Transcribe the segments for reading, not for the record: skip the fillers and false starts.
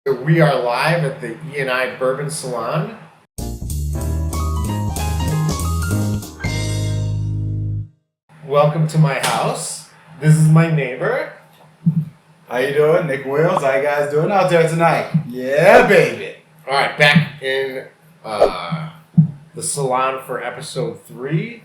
We are live at the E&I Bourbon Salon. Welcome to my house. This is my neighbor. How you doing? Nick Wills. How you guys doing out there tonight? Yeah, baby. All right, back in the salon for episode 3.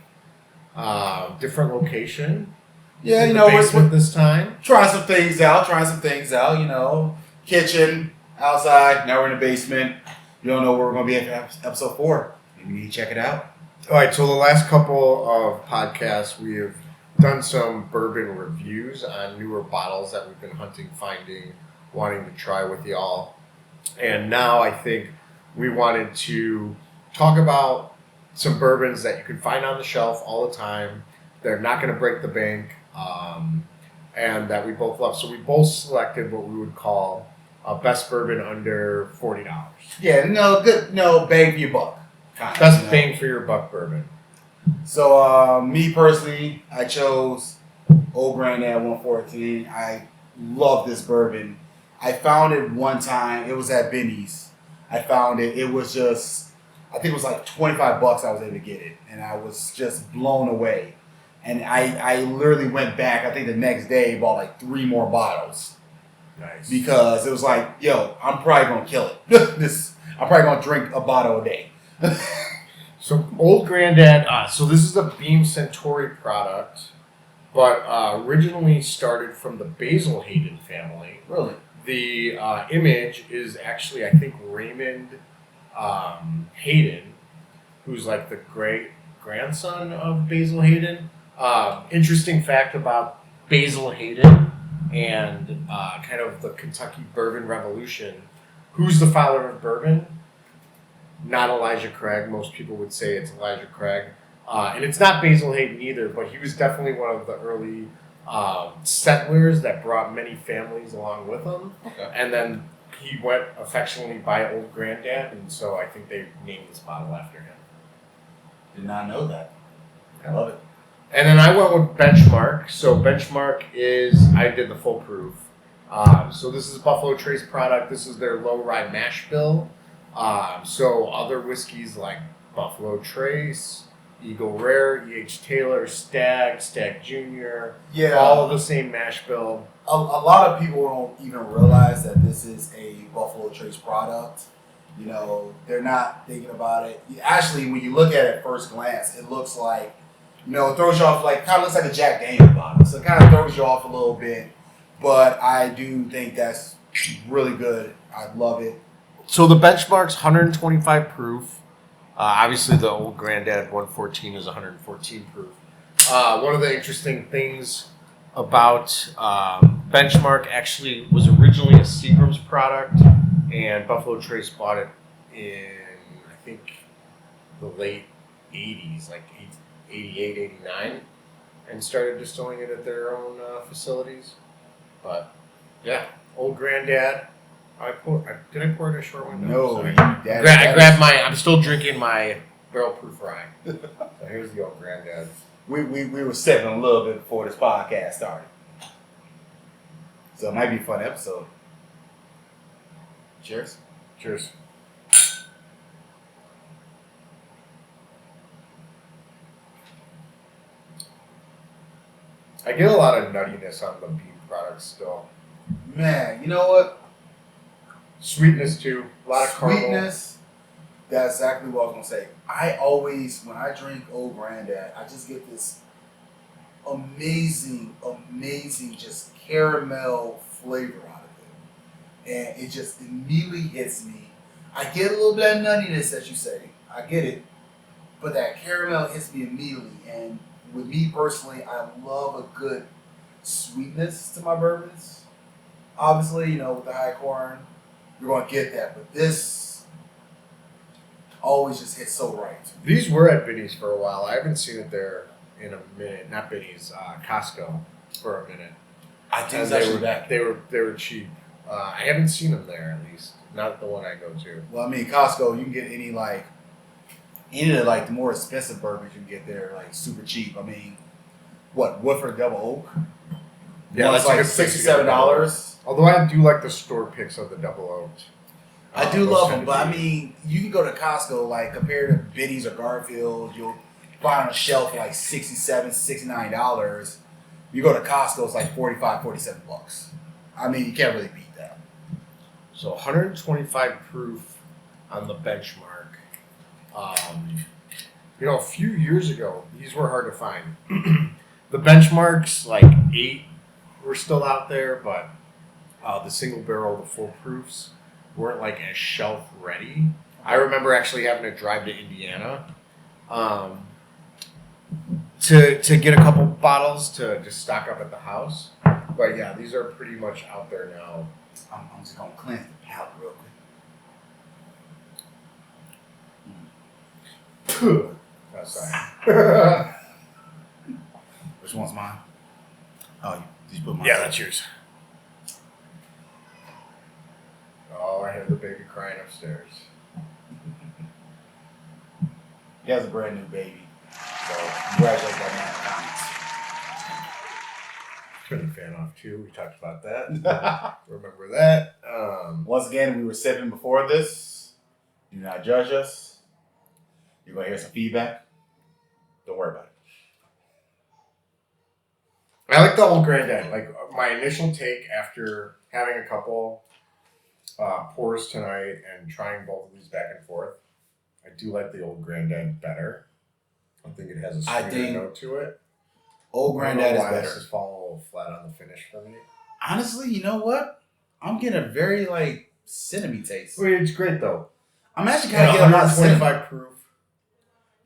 Different location. Yeah, in the basement this time. Trying some things out. Kitchen, outside. Now we're in the basement. You don't know where we're going to be at episode 4. Maybe you need to check it out. All right, so the last couple of podcasts, we have done some bourbon reviews on newer bottles that we've been hunting, finding, wanting to try with y'all. And now I think we wanted to talk about some bourbons that you can find on the shelf all the time. They're not going to break the bank, and that we both love. So we both selected what we would call a best bourbon under $40. Yeah, no bang for your buck. Best bang for your buck bourbon. So, me personally, I chose Old Granddad 114. I love this bourbon. I found it one time. It was at Benny's. I found it. It was just, I think it was like $25 I was able to get it. And I was just blown away. And I literally went back, I think the next day, bought like 3 more bottles. Nice. Because it was like, yo, I'm probably going to kill it. I'm probably going to drink a bottle a day. So Old Granddad, so this is a Beam Centauri product, but originally started from the Basil Hayden family. Really? The image is actually, I think, Raymond Hayden, who's like the great-grandson of Basil Hayden. Interesting fact about Basil Hayden and kind of the Kentucky Bourbon Revolution. Who's the father of bourbon? Not Elijah Craig. Most people would say it's Elijah Craig. And it's not Basil Hayden either, but he was definitely one of the early settlers that brought many families along with him. Okay. And then he went affectionately by Old Granddad, and so I think they named this bottle after him. Did not know that. I love it. And then I went with Benchmark. So Benchmark I did the full proof. So this is a Buffalo Trace product. This is their low rye mash bill. So other whiskeys like Buffalo Trace, Eagle Rare, E.H. Taylor, Stag Junior, all the same mash bill. A lot of people don't even realize that this is a Buffalo Trace product. You know, they're not thinking about it. Actually, when you look at it at first glance, it looks like, it throws you off, like, kind of looks like a Jack Daniels bottle. So it kind of throws you off a little bit. But I do think that's really good. I love it. So the Benchmark's 125 proof. Obviously, the Old Granddad 114 is 114 proof. One of the interesting things about Benchmark actually was originally a Seagram's product, and Buffalo Trace bought it in, I think, the late 80s, like 88, 89, and started distilling it at their own facilities. But, yeah, Old Granddad. Did I pour it a short one? No. I grabbed I'm still drinking my barrel proof rye. So here's the Old Granddad. We were sipping a little bit before this podcast started. So it might be a fun episode. Cheers. Cheers. I get a lot of nuttiness on the Beam products still. Man, you know what? Sweetness too. A lot of caramel. Sweetness. That's exactly what I was going to say. I always, when I drink Old Granddad, I just get this amazing just caramel flavor out of it. And it just immediately hits me. I get a little bit of nuttiness, as you say. I get it. But that caramel hits me immediately. And with me personally, I love a good sweetness to my bourbons. Obviously, with the high corn, you're going to get that. But this always just hits so right. These were at Benny's for a while. I haven't seen it there in a minute. Not Benny's, Costco for a minute. I think it's actually back. They were cheap. I haven't seen them there, at least. Not the one I go to. Well, I mean, Costco, you can get any of the more expensive bourbons you can get there, like super cheap. I mean, Woodford Double Oak? Yeah, One's that's a like good place to get a $67. Although I do like the store picks of the double oaked. I do Those love tend them, to but I be- mean, you can go to Costco, like compared to Biddy's or Garfield, you'll find on a shelf for like $67, $69. You go to Costco, it's like $45, $47. I mean, you can't really beat that. So 125 proof on the benchmark. A few years ago, these were hard to find. The benchmarks, like 8, were still out there, but the single barrel, the full proofs, weren't like as shelf ready. I remember actually having to drive to Indiana to get a couple bottles to just stock up at the house. But yeah, these are pretty much out there now. I'm just gonna cleanse the palate real quick. Oh, sorry. Which one's mine? Oh, you put mine. Yeah, that's yours. Oh, I hear the baby crying upstairs. He has a brand new baby, so congratulate that man in the comments. Turn the fan off too. We talked about that. Remember that. Once again, we were sipping before this. Do not judge us. You're gonna hear some feedback. Don't worry about it. I like the old granddad. Like my initial take after having a couple pours tonight and trying both of these back and forth, I do like the old granddad better. I think it has a sweeter note to it. Old granddad is better. This is falling a little flat on the finish for me. Honestly, you know what? I'm getting a very like cinnamon taste. Wait, it's great though. I'm actually kind of getting a lot of cinnamon. 125 proof.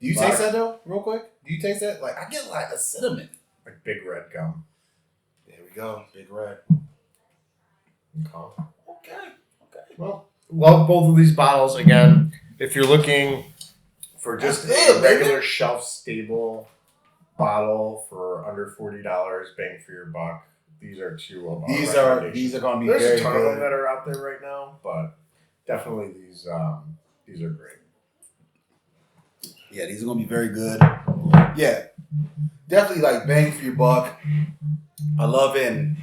Do you taste that though, real quick? Do you taste that? Like I get like a cinnamon. Like big red gum. There we go, big red. Okay. Well, love both of these bottles. Again, if you're looking for just a regular shelf stable bottle for under $40, bang for your buck, these are two of our recommendations. These are going to be There's very a ton good. of them that are out there right now, but definitely these are great. Yeah, these are going to be very good. Yeah, definitely like bang for your buck. I love it. And,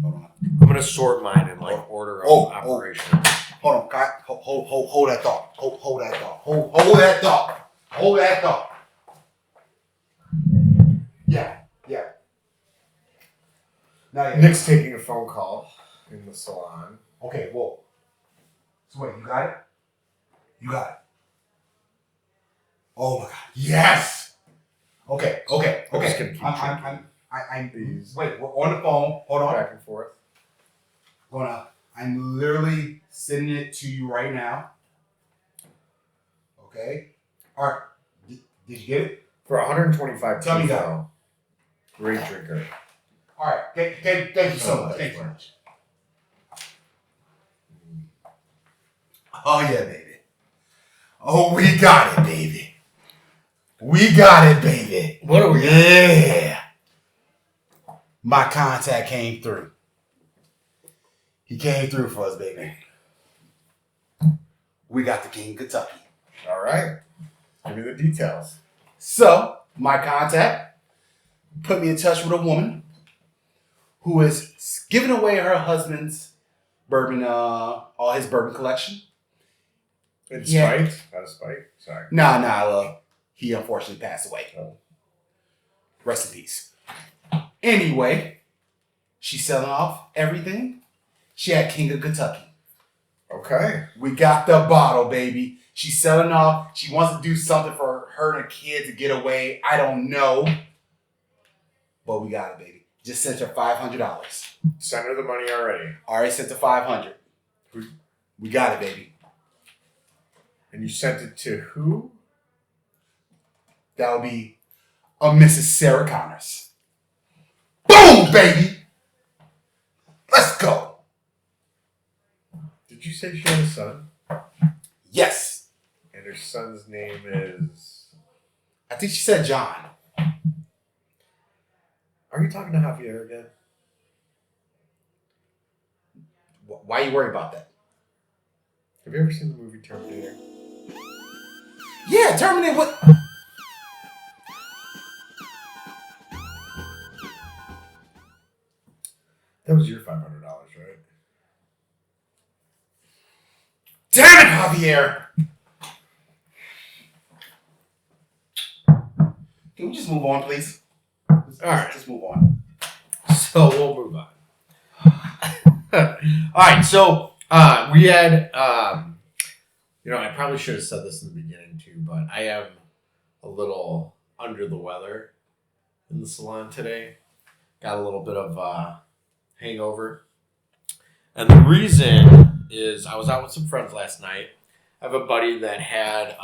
hold on. I'm gonna sort mine in like order of operation. Hold on, hold that thought. Hold that thought. Hold that thought. Hold that thought. Yeah. Now, Nick's taking a phone call in the salon. Okay, whoa. So wait, you got it? You got it. Oh my God! Yes. Okay. I'm just gonna keep Wait, we're on the phone. Hold on. Back and forth. I'm literally sending it to you right now. Okay. All right. Did you get it? For 125. Tell me that. Great drinker. All right. Thank you so much. Thank you so much. Oh yeah, baby. Oh, we got it, baby. We got it, baby. What are we? Yeah. My contact came through. He came through for us, baby. We got the King of Kentucky. All right. Give me the details. So, my contact put me in touch with a woman who is giving away her husband's bourbon, all his bourbon collection. In spite? Out of spite? Sorry. Nah. He unfortunately passed away. Oh. Rest in peace. Anyway, she's selling off everything. She had King of Kentucky. Okay. We got the bottle, baby. She's selling off. She wants to do something for her and her kid to get away. I don't know. But we got it, baby. Just sent her $500. Send her the money already. Already sent her $500. We got it, baby. And you sent it to who? That would be a Mrs. Sarah Connors. Boom, baby. Let's go. Did you say she had a son? Yes. And her son's name is... I think she said John. Are you talking to Javier again? Why are you worried about that? Have you ever seen the movie Terminator? Yeah, Terminator. What? That was your $500, right? Damn it, Javier! Can we just move on, please? All right. Just move on. So we'll move on. All right. So we had, I probably should have said this in the beginning too, but I am a little under the weather in the salon today. Got a little bit of hangover. And the reason is I was out with some friends last night. I have a buddy that had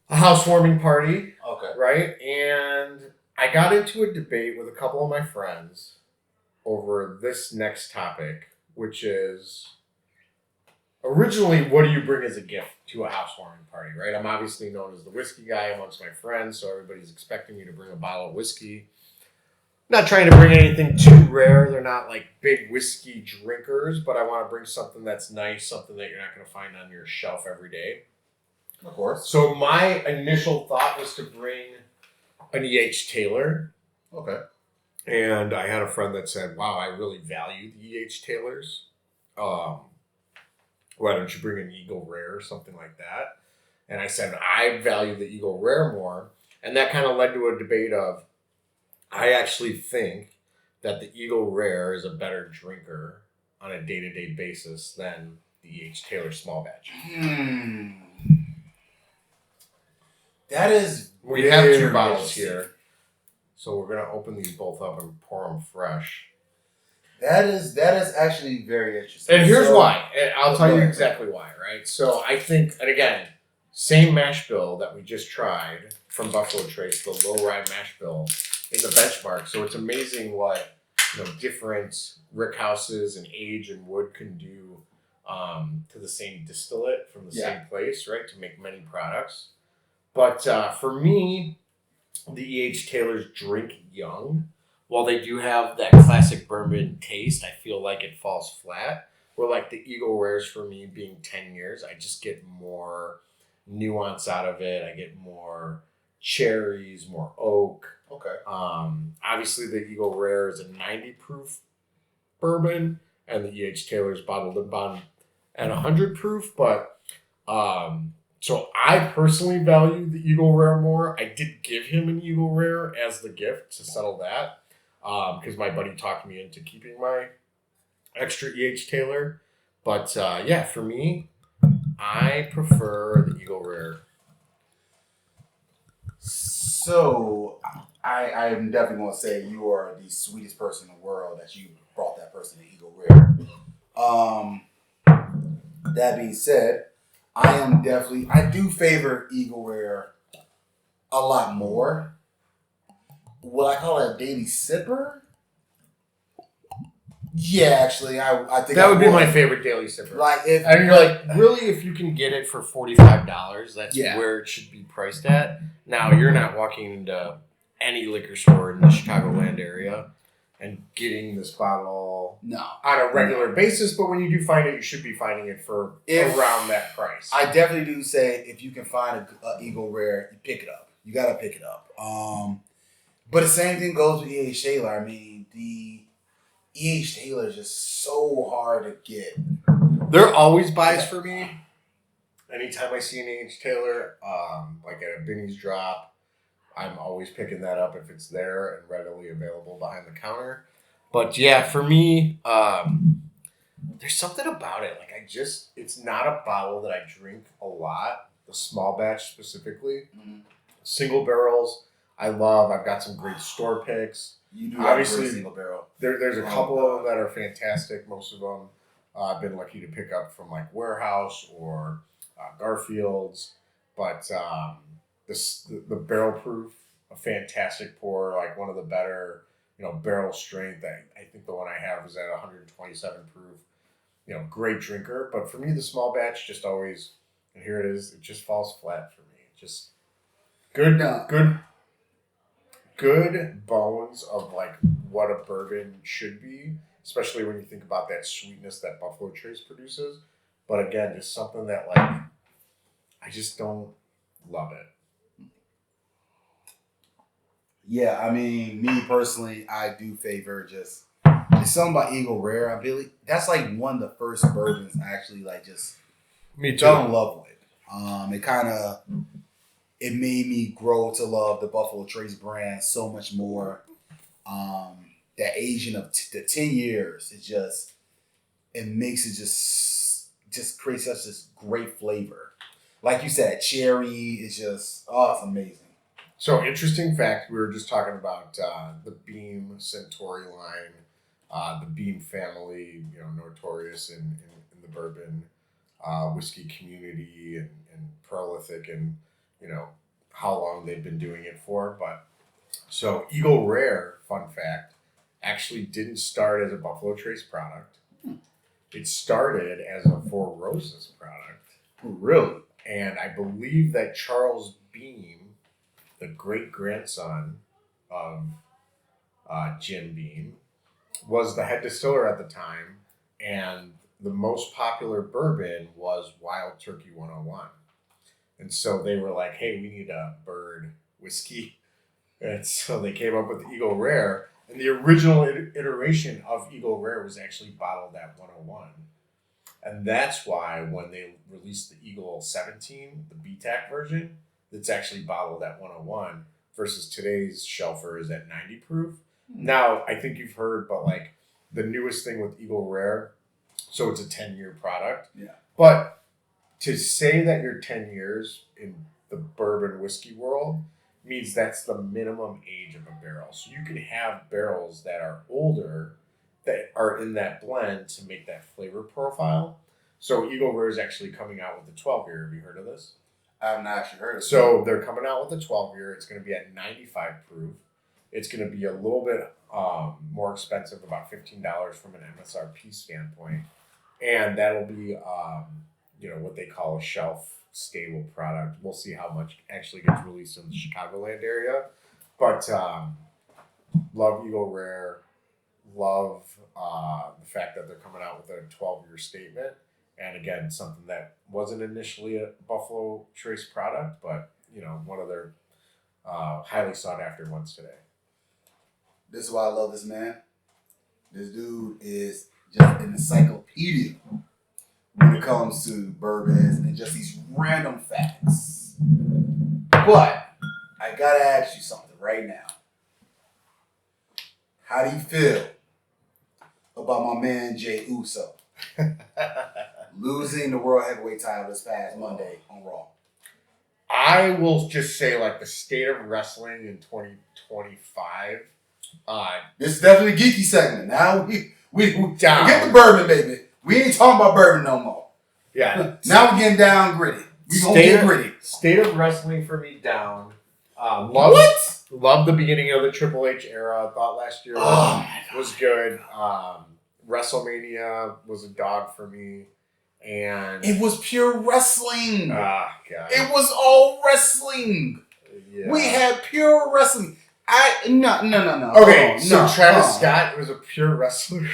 a housewarming party. Okay. Right? And I got into a debate with a couple of my friends over this next topic, which is originally, what do you bring as a gift to a housewarming party, right? I'm obviously known as the whiskey guy amongst my friends, so everybody's expecting me to bring a bottle of whiskey. Not trying to bring anything too rare. They're not like big whiskey drinkers, but I want to bring something that's nice, something that you're not going to find on your shelf every day. Of course. So my initial thought was to bring an E.H. Taylor. Okay. And I had a friend that said, wow, I really value the E.H. Taylors. Why don't you bring an Eagle Rare or something like that? And I said, I value the Eagle Rare more. And that kind of led to a debate of, I actually think that the Eagle Rare is a better drinker on a day-to-day basis than the E.H. Taylor small batch. That is We have two bottles here. So we're going to open these both up and pour them fresh. That is actually very interesting. And here's why. And I'll tell you exactly why, right? So I think, and again, same mash bill that we just tried from Buffalo Trace, the low rye mash bill in the benchmark. So it's amazing what different rick houses and age and wood can do to the same distillate from the same place, right? To make many products. But for me, the E.H. Taylors drink young. While they do have that classic bourbon taste, I feel like it falls flat. Where like the Eagle Rares for me being 10 years, I just get more nuance out of it. I get more cherries, more oak. Okay. Obviously the Eagle Rare is a 90 proof bourbon, and the E.H. Taylor's bottled and bond at 100 proof. But so I personally value the Eagle Rare more. I did give him an Eagle Rare as the gift to settle that. Because my buddy talked me into keeping my extra E.H. Taylor. But for me, I prefer the Eagle Rare. So, I am definitely going to say you are the sweetest person in the world that you brought that person an Eagle Rare. That being said, I do favor Eagle Rare a lot more. Will I call it a daily sipper? Yeah, actually, I think that would be my favorite daily sipper. Like if really, if you can get it for $45, that's where it should be priced at. Now you're not walking into any liquor store in the Chicagoland area and getting this bottle on a regular basis, but when you do find it, you should be finding it for around that price. I definitely do say if you can find an Eagle Rare, you pick it up. You gotta pick it up. But the same thing goes with E.H. Taylor. I mean, the E.H. Taylor is just so hard to get. They're always buys for me. Anytime I see an E.H. Taylor, like at a Binny's drop, I'm always picking that up if it's there and readily available behind the counter. But yeah, for me, there's something about it. Like it's not a bottle that I drink a lot. The small batch specifically. Mm-hmm. Single barrels. I've got some great store picks. You do obviously have a single barrel. There's a couple of them that are fantastic. Most of them I've been lucky to pick up from like Warehouse or Garfield's. But the barrel proof, a fantastic pour, like one of the better barrel strength. I think the one I have is at 127 proof. Great drinker. But for me, the small batch just always, and here it is. It just falls flat for me. Just good bones of like what a bourbon should be, especially when you think about that sweetness that Buffalo Trace produces. But again, just something that like I just don't love it. Yeah, I mean, me personally, I do favor just it's something about Eagle Rare. I believe that's like one of the first bourbons I actually like just Me fell too. in love with. It made me grow to love the Buffalo Trace brand so much more. That aging of the 10 years, it makes it just creates such this great flavor. Like you said, cherry is just it's amazing. So interesting fact, we were just talking about the Beam Centauri line, the Beam family, notorious in the bourbon whiskey community and prolific and you know how long they've been doing it for. But so Eagle Rare, fun fact, actually didn't start as a Buffalo Trace product. It started as a Four Roses product. Really? And I believe that Charles Beam, the great grandson of Jim Beam, was the head distiller at the time, and the most popular bourbon was Wild Turkey 101. And so they were like, hey, we need a bird whiskey. And so they came up with Eagle Rare. And the original iteration of Eagle Rare was actually bottled at 101. And that's why when they released the Eagle 17, the BTAC version, it's actually bottled at 101 versus today's shelfer is at 90 proof. Now, I think you've heard, but like the newest thing with Eagle Rare, so it's a 10-year product. Yeah. But to say that you're 10 years in the bourbon whiskey world means that's the minimum age of a barrel. So you can have barrels that are older that are in that blend to make that flavor profile. So Eagle Rare is actually coming out with a 12-year. Have you heard of this? I've not actually heard of it. So they're coming out with a 12-year. It's going to be at 95 proof. It's going to be a little bit more expensive, about $15 from an MSRP standpoint. And that'll be, what they call a shelf stable product. We'll see how much actually gets released in the Chicagoland area. But love Eagle Rare. Love the fact that they're coming out with a 12-year statement. And again, something that wasn't initially a Buffalo Trace product, but, one of their highly sought after ones today. This is why I love this man. This dude is just an encyclopedia when it comes to bourbons and just these random facts. But I gotta ask you something right now. How do you feel about my man Jey Uso losing the World Heavyweight title this past Monday on Raw? I will just say, like, the state of wrestling in 2025. This is definitely a geeky segment. Now we down. Get the bourbon, baby. We ain't talking about bourbon no more. Yeah. Now we're getting down gritty. We gonna get gritty. State of wrestling for me down. Love the beginning of the Triple H era. I thought last year was good. WrestleMania was a dog for me. And it was pure wrestling. God. It was all wrestling. Yeah. We had pure wrestling. No. Okay, so Travis Scott was a pure wrestler.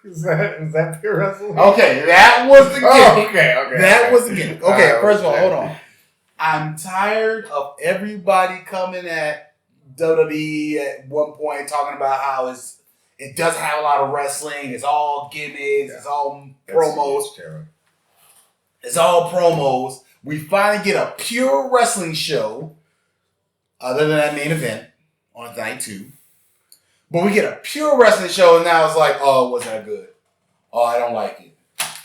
Is that pure wrestling? Okay, that was the gimmick. Okay. That was the gimmick. Okay, first of all, hold on. I'm tired of everybody coming at WWE at one point talking about how it doesn't have a lot of wrestling. It's all gimmicks. It's all promos. It's all promos. We finally get a pure wrestling show, other than that main event on night 2. But we get a pure wrestling show, and now it's like, oh, it wasn't that good. Oh, I don't like it.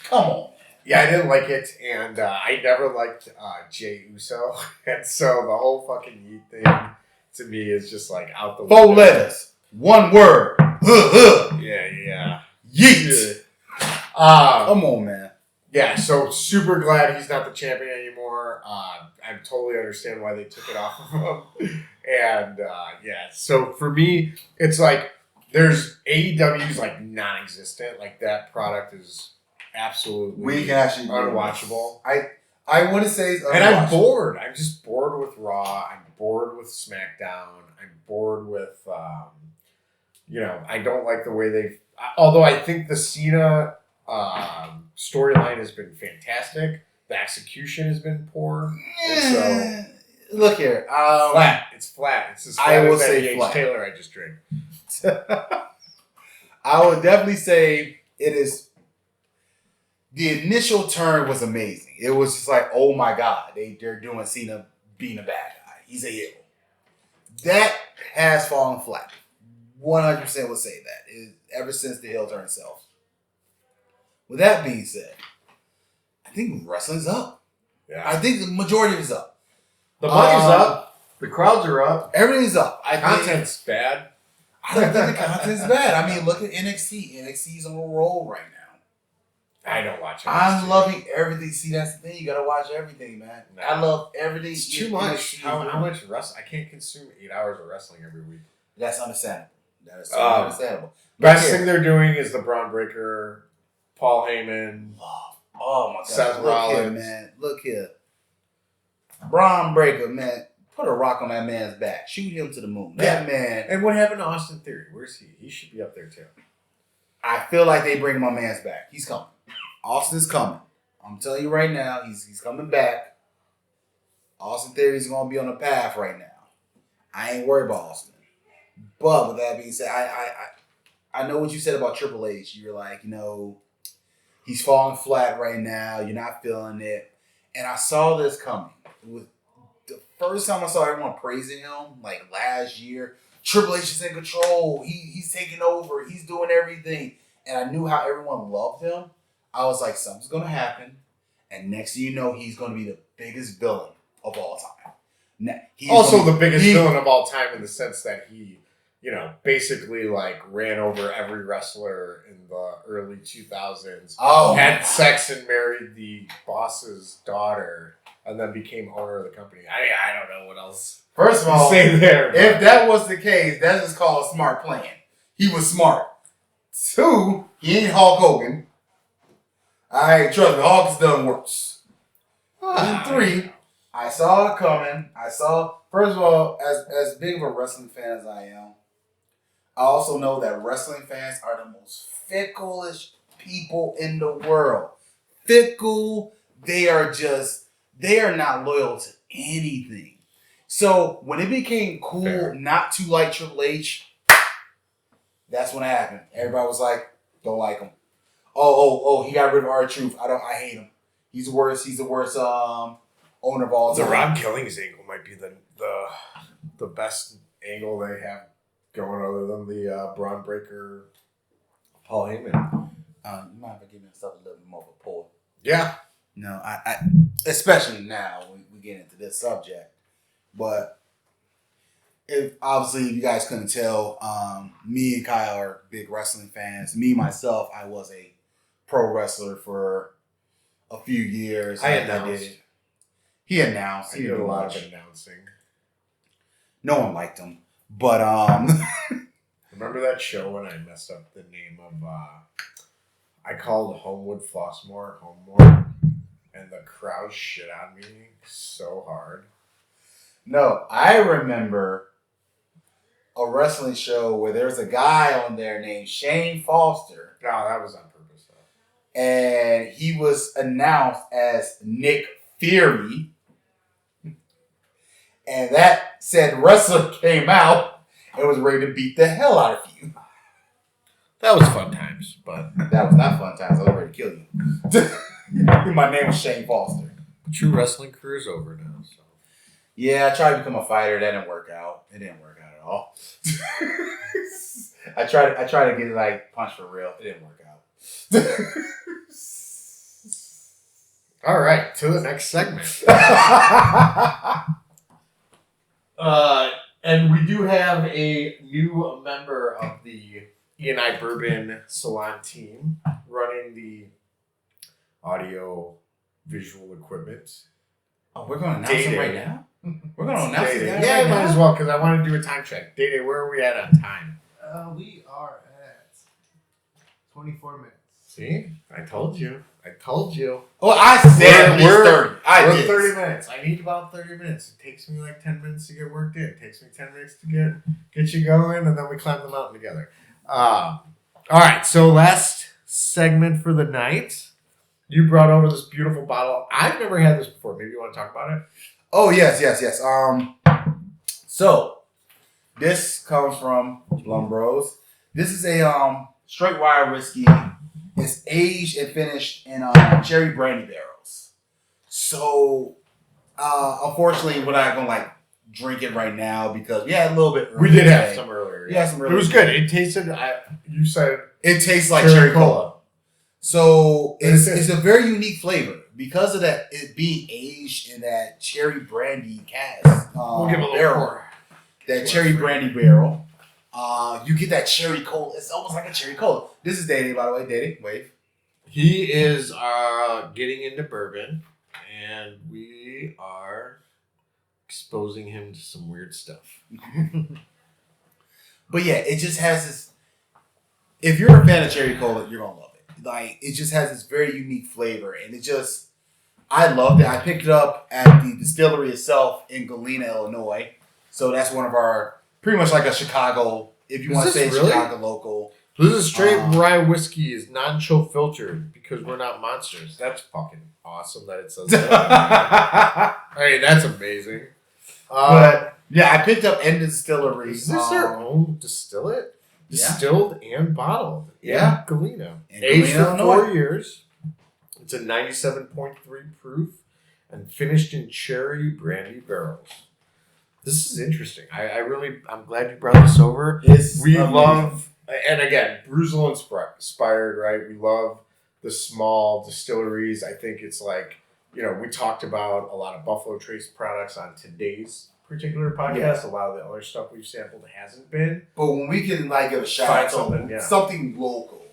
Come on. Yeah, I didn't like it, and I never liked Jey Uso, and so the whole fucking Yeet thing to me is just like out the window. 4 letters, 1 word. Yeah. Yeet. Come on, man. Yeah, so super glad he's not the champion anymore. I totally understand why they took it off of him. And so for me, it's like there's AEW's like non-existent. Like that product is absolutely unwatchable. I want to say, and I'm bored. I'm just bored with Raw. I'm bored with SmackDown. I'm bored with, I don't like the way they've. Although I think the Cena storyline has been fantastic. The execution has been poor. And so Look here. Flat. It's flat. It's as flat I will as that say H. flat. Taylor I just drank. I would definitely say it is. The initial turn was amazing. It was just like, oh my God, they're doing Cena being a bad guy. He's a heel. That has fallen flat. 100% would say that. Ever since the heel turn itself. With that being said, I think wrestling's up. Yeah. I think the majority is up. The money's up. The crowds are up. Everything's up. Content's bad. I don't think the content's bad. I mean, look at NXT. NXT's on a roll right now. I don't watch it. I'm loving everything. See, that's the thing. You gotta watch everything, man. Nah. I love everything. It's too much. How much wrestling? I can't consume 8 hours of wrestling every week. That's understandable. That is totally understandable. Best thing they're doing is the Braun Breaker, Paul Heyman. Oh my God. Seth Rollins. Here, man. Look here. Braun Breaker, man. Put a rock on that man's back. Shoot him to the moon. That man. And what happened to Austin Theory? Where's he? He should be up there too. I feel like they bring my man's back. He's coming. Austin's coming. I'm telling you right now, he's coming back. Austin Theory's going to be on the path right now. I ain't worried about Austin. But with that being said, I know what you said about Triple H. You're like, he's falling flat right now. You're not feeling it. And I saw this coming. It was the first time I saw everyone praising him, like last year. Triple H is in control. He's taking over. He's doing everything. And I knew how everyone loved him. I was like, something's going to happen. And next thing you know, he's going to be the biggest villain of all time. The biggest villain of all time in the sense that he, basically like ran over every wrestler in the early 2000s. Had sex and married the boss's daughter and then became owner of the company. I don't know what else. First of all, say there. If that was the case, that is called a smart plan. He was smart. 2, he ain't Hulk Hogan. All right, trust me, Hulk's done worse. And 3, I saw it coming. First of all, as big of a wrestling fan as I am, I also know that wrestling fans are the most ficklest people in the world. Fickle. They are not loyal to anything. So when it became cool not to like Triple H, that's when it happened. Everybody was like, don't like him. Oh, he got rid of R-Truth. I hate him. He's the worst owner of all time. The Rob Killings angle might be the best angle they have going other than the Braun Breaker Paul Heyman. You might have to give yourself a little bit more of a pull. Yeah. No, I especially now when we get into this subject. But if you guys couldn't tell, me and Kyle are big wrestling fans. Me, myself, I was a pro wrestler for a few years. He announced. He did did a lot of announcing. No one liked him. But remember that show when I messed up the name of I called Homewood Flossmore Homemore and the crowd shit on me so hard. No, I remember a wrestling show where there's a guy on there named Shane Foster. No, that was on purpose though. And he was announced as Nick Fury. And that said wrestler came out and was ready to beat the hell out of you. That was fun times, but that was not fun times. I was ready to kill you. My name was Shane Foster. True wrestling career is over now. So. Yeah, I tried to become a fighter. That didn't work out. It didn't work out at all. I tried to get punch for real. It didn't work out. All right, to the next segment. And we do have a new member of the E&I Bourbon Salon team running the audio visual equipment. Oh, we're going to announce it right now? We're going to announce it right Yeah, now? might as well, because I want to do a time check. Day, where are we at on time? We are at 24 minutes. See? I told you. Oh, I said at least 30. We're 30 minutes. I need about 30 minutes. It takes me 10 minutes to get worked in. It takes me 10 minutes to get you going, and then we climb the mountain together. All right, so last segment for the night. You brought over this beautiful bottle. I've never had this before. Maybe you want to talk about it? Oh yes. So this comes from Blum Bros. This is a straight wire whiskey. It's aged and finished in cherry brandy barrels. So unfortunately, we're not gonna like drink it right now because we had a little bit. We did have some earlier. Yeah, some earlier. It was good. It tasted. You said it tastes like cherry cola. So it's a very unique flavor because of that. It being aged in that cherry brandy cask. We'll give a little barrel. more. That cherry brandy barrel. You get that cherry cola. It's almost like a cherry cola. This is Dede, by the way. Dede, wave. He is getting into bourbon, and we are exposing him to some weird stuff. But yeah, it just has this. If you're a fan of cherry cola, you're gonna love it. Like it just has this very unique flavor, and it just. I loved it. I picked it up at the distillery itself in Galena, Illinois. So that's one of our pretty much like a Chicago. If you want to say really? Chicago local. This is straight rye whiskey is non-chill filtered because we're not monsters. That's fucking awesome that it says that. I mean, that's amazing. But yeah, I picked up in the distillery. Is this their own distillate? Yeah. Distilled and bottled. Yeah. In Galena. In Aged Galena, for Illinois. 4 years. It's a 97.3 proof and finished in cherry brandy barrels. This is interesting. I'm glad you brought this over. We love, and again, Bruzel inspired, right? We love the small distilleries. I think it's like, we talked about a lot of Buffalo Trace products on today's particular podcast. Yeah. A lot of the other stuff we've sampled hasn't been. But when we can like give a shout Find out to something, something local.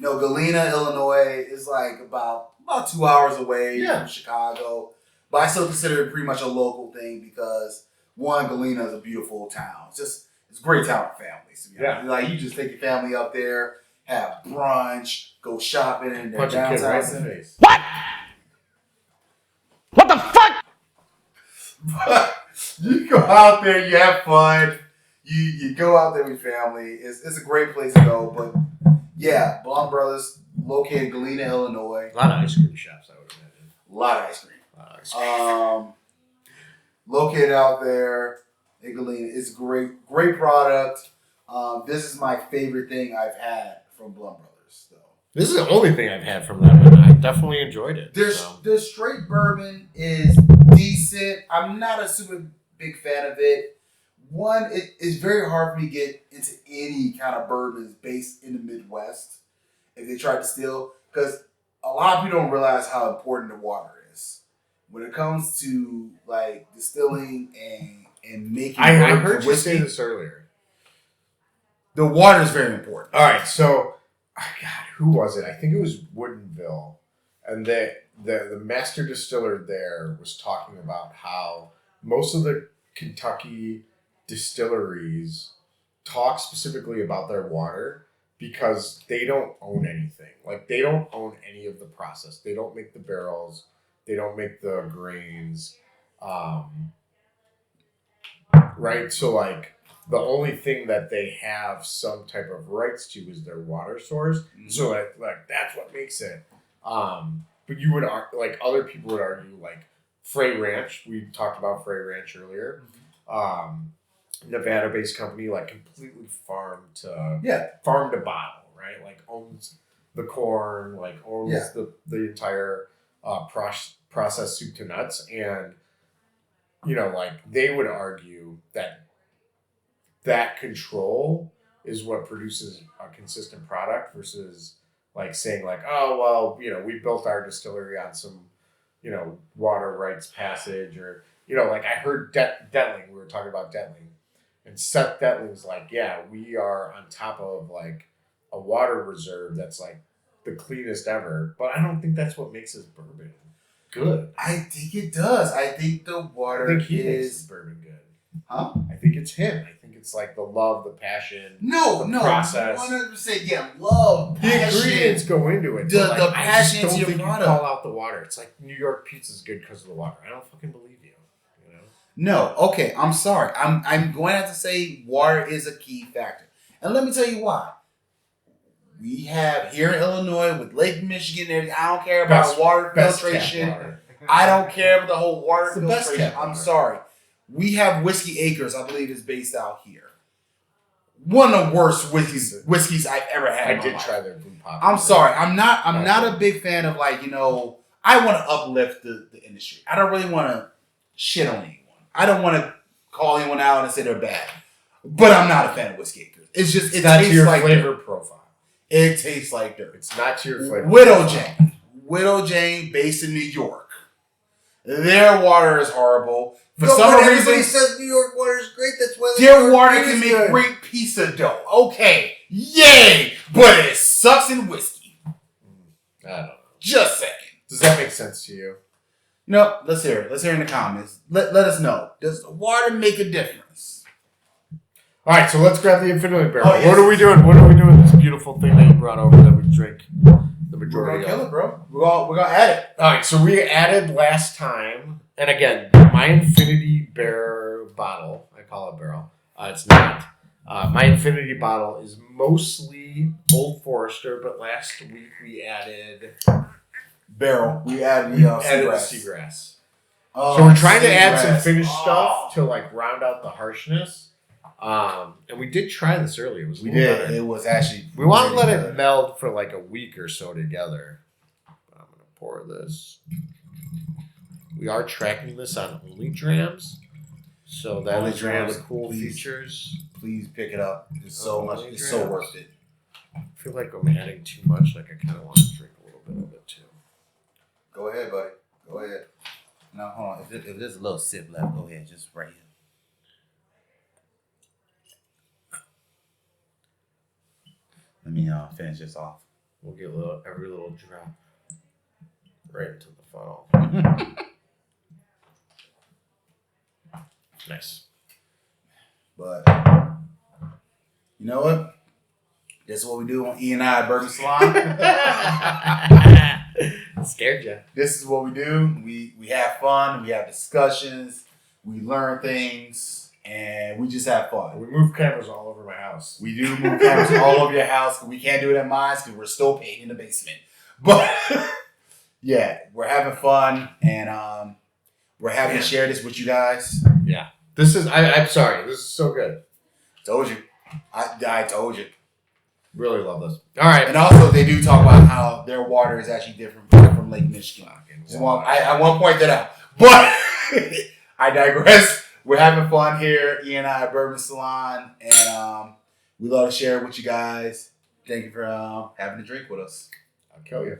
Galena, Illinois is like about 2 hours away from Chicago. But I still consider it pretty much a local thing because one, Galena is a beautiful town. It's a great town for families. To be honest. Like you just take your family up there, have brunch, go shopping in their downtown right center. in the face. What the fuck? But you go out there, you have fun. You go out there with family. It's a great place to go. But yeah, Blum Brothers, located in Galena, Illinois. A lot of ice cream shops, I would imagine. A lot of ice cream. Located out there in Galena. It's a great product. This is my favorite thing I've had from Blum Brothers. So. This is the only thing I've had from them, and I definitely enjoyed it. The straight bourbon is decent. I'm not a super big fan of it. One, it's very hard for me to get into any kind of bourbons based in the Midwest if they try to distill, because a lot of people don't realize how important the water is when it comes to like distilling and making. I heard you say this earlier. The water is very important. All right, so God, who was it? I think it was Woodinville, and the master distiller there was talking about how most of the Kentucky distilleries talk specifically about their water because they don't own anything. Like they don't own any of the process. They don't make the barrels. They don't make the grains. Right? So like the only thing that they have some type of rights to is their water source. Mm-hmm. So like that's what makes it. But you would like other people would argue like Frey Ranch. We talked about Frey Ranch earlier. Nevada-based company, like completely farm to bottle, right? Like owns the corn, like owns the entire process soup to nuts, and like they would argue that control is what produces a consistent product versus like saying like, oh well, we built our distillery on some water rights passage, or like I heard Detling. We were talking about Detling. And Seth Detling's like, yeah, we are on top of like a water reserve that's like the cleanest ever. But I don't think that's what makes his bourbon good. I think it does. I think the water makes his bourbon good. Huh? I think it's him. I think it's like the love, the passion, the process. 100%. Yeah, love, the passion. Ingredients go into it. The passion. I just don't think you call out the water. It's like New York pizza's good because of the water. I don't fucking believe you. No, okay, I'm sorry. I'm going to have to say water is a key factor. And let me tell you why. We have here in Illinois with Lake Michigan and everything. I don't care about water filtration. I don't care about the whole water It's the best filtration. tap I'm water. sorry. We have Whiskey Acres, I believe, is based out here. One of the worst whiskeys I've ever had. I in my did life. try their blue pop. I'm sorry. I'm not Not a big fan of I want to uplift the industry. I don't really want to shit on anyone. I don't want to call anyone out and say they're bad. But I'm not a fan of Whiskey Acres. It's just It's not to tastes your like flavor dirt. profile. It tastes like dirt. It's not to your flavor. Widow Jane, based in New York. Their water is horrible. For Yo, some but everybody reason, says New York water is great. That's why their water can make great pizza dough. Okay, yay! But it sucks in whiskey. I don't know. Just saying. Does that make sense to you? No, let's hear it. Let's hear it in the comments. Let us know. Does the water make a difference? All right, so let's grab the infinity barrel. Oh, yes. What are we doing? What are we doing with this beautiful thing that you brought over that we drink the We're majority gonna kill of? it, bro. We're gonna add it. All right, so we added last time, and again, my infinity bear bottle. I call it barrel. It's not. My infinity bottle is mostly Old Forester, but last week we added Barrel. We added the seagrass. Oh, So we're trying to add some seagrass. finished Oh. stuff to round out the harshness. And we did try this earlier. It was a We little did. better. It was actually. We want to let really it meld for a week or so together. I'm going to pour this. We are tracking this on only drams. So that Only is one of the drams, cool please. features. Please pick it up. It's so Oh, much. only It's so drams. worth it. I feel like I'm adding too much. I kind of want to drink a little bit of it too. Go ahead, buddy. Go ahead. Now, hold on. If there's a little sip left, go ahead. Just right here. Let me finish this off. We'll get every little drop right into the funnel. Nice. But you know what? This is what we do on E&I Bourbon Salon. Scared you. This is what we do. We have fun. We have discussions. We learn things, and we just have fun. We move cameras all over my house. We do move cameras all over your house. We can't do it at mine because we're still paying in the basement. But yeah, we're having fun, and we're happy to share this with you guys. Yeah. This is, I'm sorry. This is so good. Told you. I told you. Really love this. All right. And also, they do talk about how their water is actually different from Lake Michigan. So I won't point that out. But I digress. We're having fun here, E&I Bourbon Salon, and we love to share it with you guys. Thank you for having a drink with us. I'll kill you.